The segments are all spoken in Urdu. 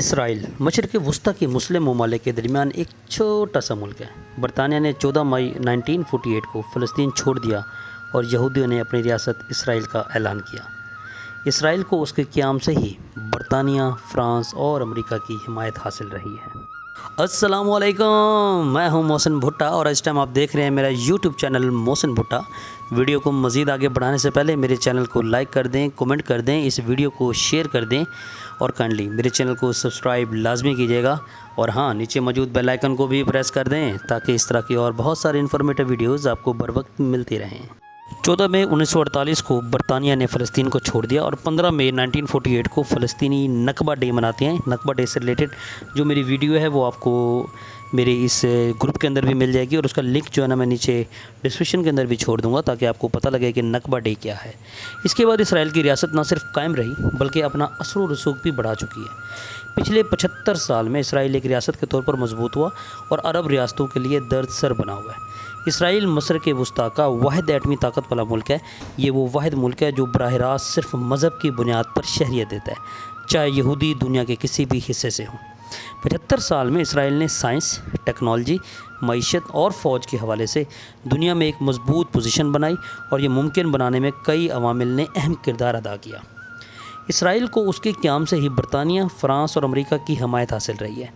اسرائیل مشرق وسطیٰ کے مسلم ممالک کے درمیان ایک چھوٹا سا ملک ہے۔ برطانیہ نے 14 مئی 1948 کو فلسطین چھوڑ دیا اور یہودیوں نے اپنی ریاست اسرائیل کا اعلان کیا۔ اسرائیل کو اس کے قیام سے ہی برطانیہ، فرانس اور امریکہ کی حمایت حاصل رہی ہے۔ السلام علیکم، میں ہوں محسن بھٹا اور اس ٹائم آپ دیکھ رہے ہیں میرا یوٹیوب چینل محسن بھٹا۔ ویڈیو کو مزید آگے بڑھانے سے پہلے میرے چینل کو لائک کر دیں، کومنٹ کر دیں، اس ویڈیو کو شیئر کر دیں اور کائنڈلی میرے چینل کو سبسکرائب لازمی کیجیے گا، اور ہاں نیچے موجود بیل آئیکن کو بھی پریس کر دیں تاکہ اس طرح کی اور بہت سارے انفارمیٹیو ویڈیوز آپ کو بر وقت ملتی رہیں۔ 14 مئی 1948 کو برطانیہ نے فلسطین کو چھوڑ دیا اور 15 مئی 1948 کو فلسطینی نکبہ ڈے مناتے ہیں۔ نکبہ ڈے سے ریلیٹڈ جو میری ویڈیو ہے وہ آپ کو میرے اس گروپ کے اندر بھی مل جائے گی، اور اس کا لنک جو ہے نا میں نیچے ڈسکرپشن کے اندر بھی چھوڑ دوں گا تاکہ آپ کو پتہ لگے کہ نکبہ ڈے کیا ہے۔ اس کے بعد اسرائیل کی ریاست نہ صرف قائم رہی بلکہ اپنا اثر و رسوخ بھی بڑھا چکی ہے۔ پچھلے 75 سال میں اسرائیل ایک ریاست کے طور پر مضبوط ہوا اور عرب ریاستوں کے لیے درد سر بنا ہوا ہے۔ اسرائیل مشرق وسطیٰ کا واحد ایٹمی طاقت والا ملک ہے۔ یہ وہ واحد ملک ہے جو براہ راست صرف مذہب کی بنیاد پر شہریت دیتا ہے، چاہے یہودی دنیا کے کسی بھی حصے سے ہوں۔ 75 سال میں اسرائیل نے سائنس، ٹیکنالوجی، معیشت اور فوج کے حوالے سے دنیا میں ایک مضبوط پوزیشن بنائی، اور یہ ممکن بنانے میں کئی عوامل نے اہم کردار ادا کیا۔ اسرائیل کو اس کے قیام سے ہی برطانیہ، فرانس اور امریکہ کی حمایت حاصل رہی ہے۔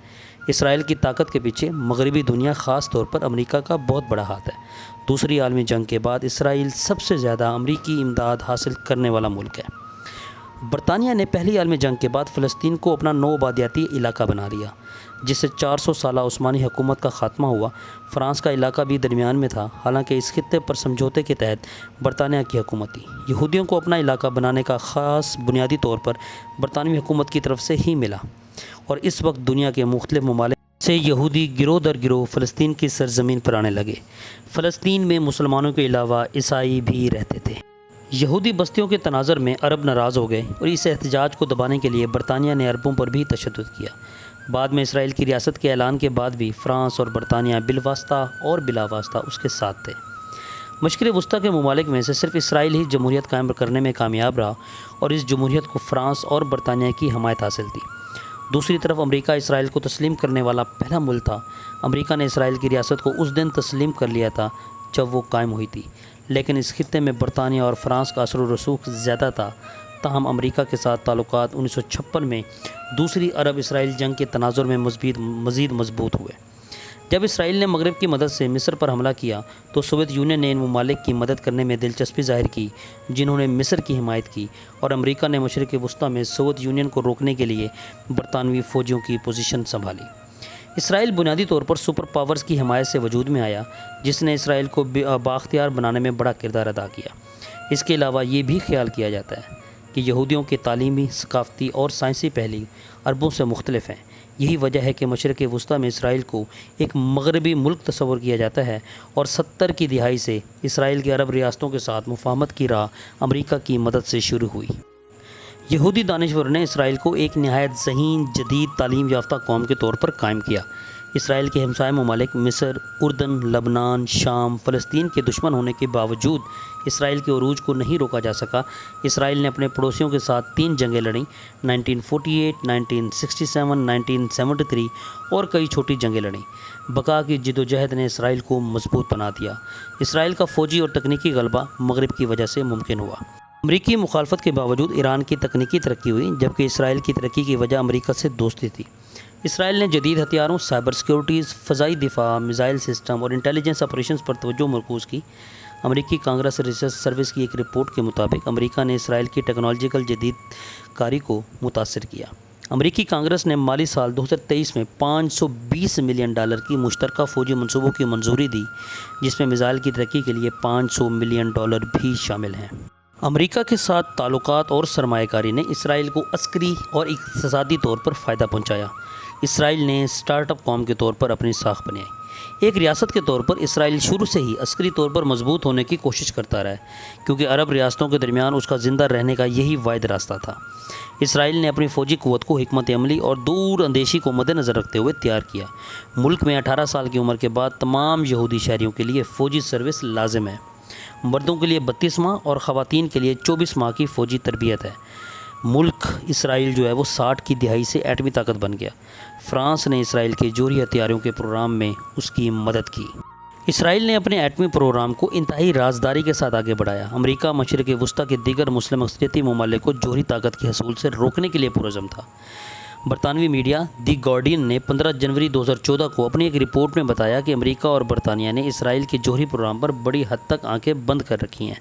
اسرائیل کی طاقت کے پیچھے مغربی دنیا، خاص طور پر امریکہ کا بہت بڑا ہاتھ ہے۔ دوسری عالمی جنگ کے بعد اسرائیل سب سے زیادہ امریکی امداد حاصل کرنے والا ملک ہے۔ برطانیہ نے پہلی عالمی جنگ کے بعد فلسطین کو اپنا نو آبادیاتی علاقہ بنا لیا، جس سے 400 سالہ عثمانی حکومت کا خاتمہ ہوا۔ فرانس کا علاقہ بھی درمیان میں تھا، حالانکہ اس خطے پر سمجھوتے کے تحت برطانیہ کی حکومت تھی۔ یہودیوں کو اپنا علاقہ بنانے کا خاص بنیادی طور پر برطانوی حکومت کی طرف سے ہی ملا، اور اس وقت دنیا کے مختلف ممالک سے یہودی گروہ در گروہ فلسطین کی سرزمین پر آنے لگے۔ فلسطین میں مسلمانوں کے علاوہ عیسائی بھی رہتے تھے۔ یہودی بستیوں کے تناظر میں عرب ناراض ہو گئے، اور اس احتجاج کو دبانے کے لیے برطانیہ نے عربوں پر بھی تشدد کیا۔ بعد میں اسرائیل کی ریاست کے اعلان کے بعد بھی فرانس اور برطانیہ بالواسطہ اور بلا واسطہ اس کے ساتھ تھے۔ مشرق وسطیٰ کے ممالک میں سے صرف اسرائیل ہی جمہوریت قائم کرنے میں کامیاب رہا، اور اس جمہوریت کو فرانس اور برطانیہ کی حمایت حاصل تھی۔ دوسری طرف امریکہ اسرائیل کو تسلیم کرنے والا پہلا ملک تھا۔ امریکہ نے اسرائیل کی ریاست کو اس دن تسلیم کر لیا تھا جب وہ قائم ہوئی تھی، لیکن اس خطے میں برطانیہ اور فرانس کا اثر و رسوخ زیادہ تھا۔ تاہم امریکہ کے ساتھ تعلقات 1956 میں دوسری عرب اسرائیل جنگ کے تناظر میں مزید مضبوط ہوئے۔ جب اسرائیل نے مغرب کی مدد سے مصر پر حملہ کیا تو سوویت یونین نے ان ممالک کی مدد کرنے میں دلچسپی ظاہر کی جنہوں نے مصر کی حمایت کی، اور امریکہ نے مشرق وسطیٰ میں سوویت یونین کو روکنے کے لیے برطانوی فوجیوں کی پوزیشن سنبھالی۔ اسرائیل بنیادی طور پر سپر پاورز کی حمایت سے وجود میں آیا، جس نے اسرائیل کو بااختیار بنانے میں بڑا کردار ادا کیا۔ اس کے علاوہ یہ بھی خیال کیا جاتا ہے کہ یہودیوں کے تعلیمی، ثقافتی اور سائنسی پہلو عربوں سے مختلف ہیں۔ یہی وجہ ہے کہ مشرق وسطیٰ میں اسرائیل کو ایک مغربی ملک تصور کیا جاتا ہے، اور 70 کی دہائی سے اسرائیل کی عرب ریاستوں کے ساتھ مفاہمت کی راہ امریکہ کی مدد سے شروع ہوئی۔ یہودی دانشوروں نے اسرائیل کو ایک نہایت ذہین، جدید، تعلیم یافتہ قوم کے طور پر قائم کیا۔ اسرائیل کے ہمسائے ممالک مصر، اردن، لبنان، شام، فلسطین کے دشمن ہونے کے باوجود اسرائیل کے عروج کو نہیں روکا جا سکا۔ اسرائیل نے اپنے پڑوسیوں کے ساتھ 3 جنگیں لڑیں، 1948، 1967، 1973 اور کئی چھوٹی جنگیں لڑیں۔ بقا کی جدوجہد نے اسرائیل کو مضبوط بنا دیا۔ اسرائیل کا فوجی اور تکنیکی غلبہ مغرب کی وجہ سے ممکن ہوا۔ امریکی مخالفت کے باوجود ایران کی تکنیکی ترقی ہوئی، جبکہ اسرائیل کی ترقی کی وجہ امریکہ سے دوستی تھی۔ اسرائیل نے جدید ہتھیاروں، سائبر سیکیورٹیز، فضائی دفاع، میزائل سسٹم اور انٹیلیجنس آپریشنز پر توجہ مرکوز کی۔ امریکی کانگریس ریسرچ سروس کی ایک رپورٹ کے مطابق امریکہ نے اسرائیل کی ٹیکنالوجیکل جدید کاری کو متاثر کیا۔ امریکی کانگریس نے مالی سال 2023 میں $520 ملین کی مشترکہ فوجی منصوبوں کی منظوری دی، جس میں میزائل کی ترقی کے لیے $500 ملین بھی شامل ہیں۔ امریکہ کے ساتھ تعلقات اور سرمایہ کاری نے اسرائیل کو عسکری اور اقتصادی طور پر فائدہ پہنچایا۔ اسرائیل نے سٹارٹ اپ قوم کے طور پر اپنی ساکھ بنائی۔ ایک ریاست کے طور پر اسرائیل شروع سے ہی عسکری طور پر مضبوط ہونے کی کوشش کرتا رہا ہے، کیونکہ عرب ریاستوں کے درمیان اس کا زندہ رہنے کا یہی واحد راستہ تھا۔ اسرائیل نے اپنی فوجی قوت کو حکمت عملی اور دور اندیشی کو مد نظر رکھتے ہوئے تیار کیا۔ ملک میں 18 سال کی عمر کے بعد تمام یہودی شہریوں کے لیے فوجی سروس لازم ہے۔ مردوں کے لیے 32 ماہ اور خواتین کے لیے 24 ماہ کی فوجی تربیت ہے۔ ملک اسرائیل جو ہے وہ 60 کی دہائی سے ایٹمی طاقت بن گیا۔ فرانس نے اسرائیل کے جوہری ہتھیاروں کے پروگرام میں اس کی مدد کی۔ اسرائیل نے اپنے ایٹمی پروگرام کو انتہائی رازداری کے ساتھ آگے بڑھایا۔ امریکہ مشرق وسطیٰ کے دیگر مسلم اقلیتی ممالک کو جوہری طاقت کے حصول سے روکنے کے لیے پرعزم تھا۔ برطانوی میڈیا دی گارڈین نے 15 جنوری 2014 کو اپنی ایک رپورٹ میں بتایا کہ امریکہ اور برطانیہ نے اسرائیل کے جوہری پروگرام پر بڑی حد تک آنکھیں بند کر رکھی ہیں۔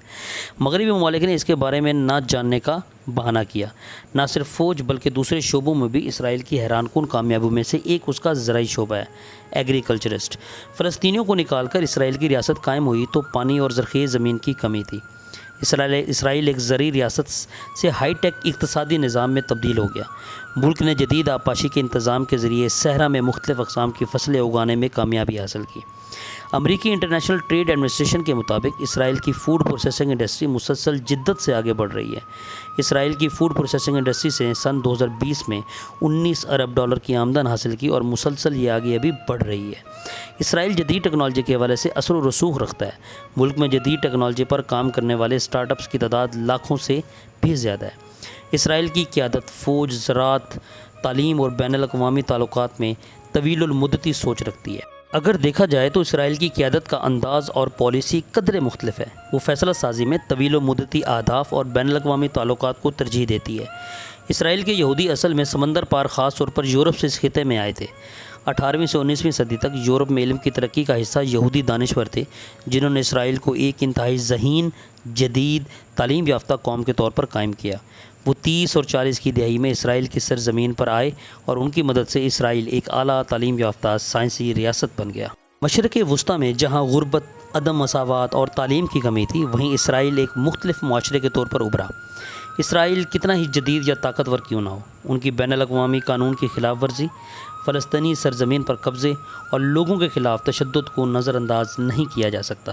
مغربی ممالک نے اس کے بارے میں نہ جاننے کا بہانہ کیا۔ نہ صرف فوج بلکہ دوسرے شعبوں میں بھی اسرائیل کی حیران کن کامیابیوں میں سے ایک اس کا زرعی شعبہ ہے۔ ایگریکلچرسٹ فلسطینیوں کو نکال کر اسرائیل کی ریاست قائم ہوئی تو پانی اور زرخیز زمین کی کمی تھی۔ اسرائیل ایک زرعی ریاست سے ہائی ٹیک اقتصادی نظام میں تبدیل ہو گیا۔ ملک نے جدید آبپاشی کے انتظام کے ذریعے صحرا میں مختلف اقسام کی فصلیں اگانے میں کامیابی حاصل کی۔ امریکی انٹرنیشنل ٹریڈ ایڈمنسٹریشن کے مطابق اسرائیل کی فوڈ پروسیسنگ انڈسٹری مسلسل جدت سے آگے بڑھ رہی ہے۔ اسرائیل کی فوڈ پروسیسنگ انڈسٹری سے سن 2020 میں 19 ارب ڈالر کی آمدن حاصل کی اور مسلسل یہ آگے ابھی بڑھ رہی ہے۔ اسرائیل جدید ٹیکنالوجی کے حوالے سے اثر و رسوخ رکھتا ہے۔ ملک میں جدید ٹیکنالوجی پر کام کرنے والے اسٹارٹ اپس کی تعداد لاکھوں سے بھی زیادہ ہے۔ اسرائیل کی قیادت فوج، زراعت، تعلیم اور بین الاقوامی تعلقات میں طویل المدتی سوچ رکھتی ہے۔ اگر دیکھا جائے تو اسرائیل کی قیادت کا انداز اور پالیسی قدرے مختلف ہے۔ وہ فیصلہ سازی میں طویل مدتی اہداف اور بین الاقوامی تعلقات کو ترجیح دیتی ہے۔ اسرائیل کے یہودی اصل میں سمندر پار خاص طور پر یورپ سے اس خطے میں آئے تھے۔ 18ویں سے 19ویں صدی تک یورپ میں علم کی ترقی کا حصہ یہودی دانشور تھے، جنہوں نے اسرائیل کو ایک انتہائی ذہین، جدید، تعلیم یافتہ قوم کے طور پر قائم کیا۔ وہ 30 اور 40 کی دہائی میں اسرائیل کی سرزمین پر آئے اور ان کی مدد سے اسرائیل ایک اعلیٰ تعلیم یافتہ سائنسی ریاست بن گیا۔ مشرق وسطیٰ میں جہاں غربت، عدم مساوات اور تعلیم کی کمی تھی، وہیں اسرائیل ایک مختلف معاشرے کے طور پر ابھرا۔ اسرائیل کتنا ہی جدید یا طاقتور کیوں نہ ہو، ان کی بین الاقوامی قانون کی خلاف ورزی، فلسطینی سرزمین پر قبضے اور لوگوں کے خلاف تشدد کو نظر انداز نہیں کیا جا سکتا۔